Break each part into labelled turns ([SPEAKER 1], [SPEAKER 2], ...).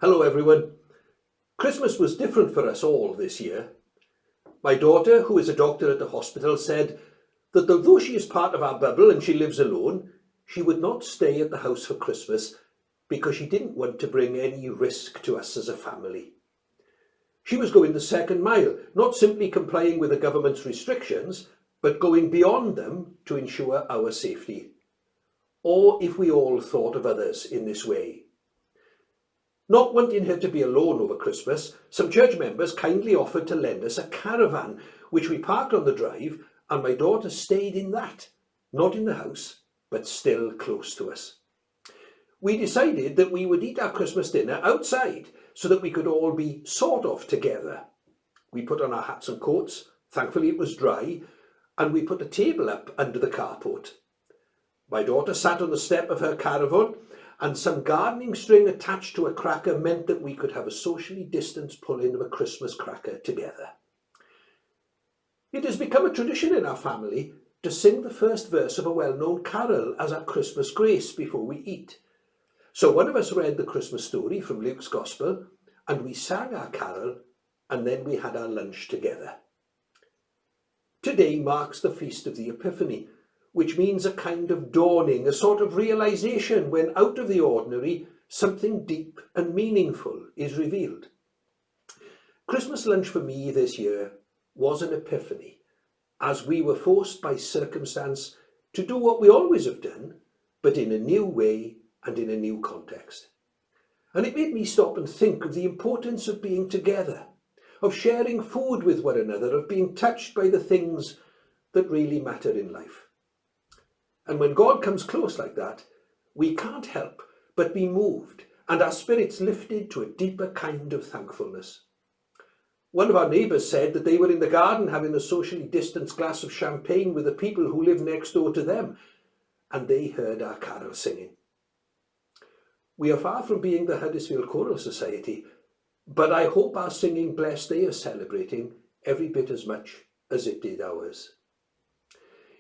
[SPEAKER 1] Hello everyone. Christmas was different for us all this year. My daughter, who is a doctor at the hospital, said that although she is part of our bubble and she lives alone, she would not stay at the house for Christmas because she didn't want to bring any risk to us as a family. She was going the second mile, not simply complying with the government's restrictions, but going beyond them to ensure our safety. Or if we all thought of others in this way. Not wanting her to be alone over Christmas, some church members kindly offered to lend us a caravan, which we parked on the drive, and my daughter stayed in that, not in the house, but still close to us. We decided that we would eat our Christmas dinner outside so that we could all be sort of together. We put on our hats and coats, thankfully it was dry, and we put a table up under the carport. My daughter sat on the step of her caravan, and some gardening string attached to a cracker meant that we could have a socially distanced pull-in of a Christmas cracker together. It has become a tradition in our family to sing the first verse of a well-known carol as our Christmas grace before we eat. So one of us read the Christmas story from Luke's Gospel, and we sang our carol, and then we had our lunch together. Today marks the feast of the Epiphany, which means a kind of dawning, a sort of realization when out of the ordinary, something deep and meaningful is revealed. Christmas lunch for me this year was an epiphany, as we were forced by circumstance to do what we always have done, but in a new way and in a new context. And it made me stop and think of the importance of being together, of sharing food with one another, of being touched by the things that really matter in life. And when God comes close like that, we can't help but be moved and our spirits lifted to a deeper kind of thankfulness. One of our neighbours said that they were in the garden having a socially distanced glass of champagne with the people who live next door to them, and they heard our carol singing. We are far from being the Huddersfield Choral Society, but I hope our singing blessed they are celebrating every bit as much as it did ours.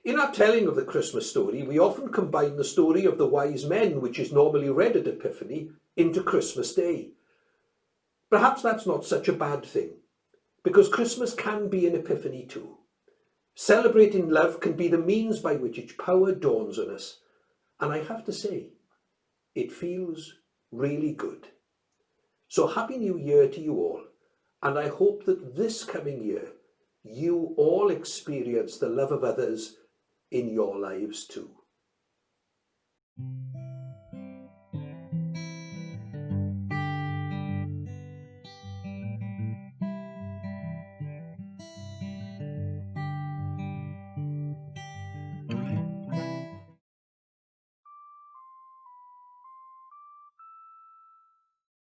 [SPEAKER 1] In our telling of the Christmas story, we often combine the story of the wise men, which is normally read at Epiphany, into Christmas Day. Perhaps that's not such a bad thing, because Christmas can be an epiphany too. Celebrating love can be the means by which its power dawns on us, and I have to say, it feels really good. So Happy New Year to you all, and I hope that this coming year, you all experience the love of others in your lives too.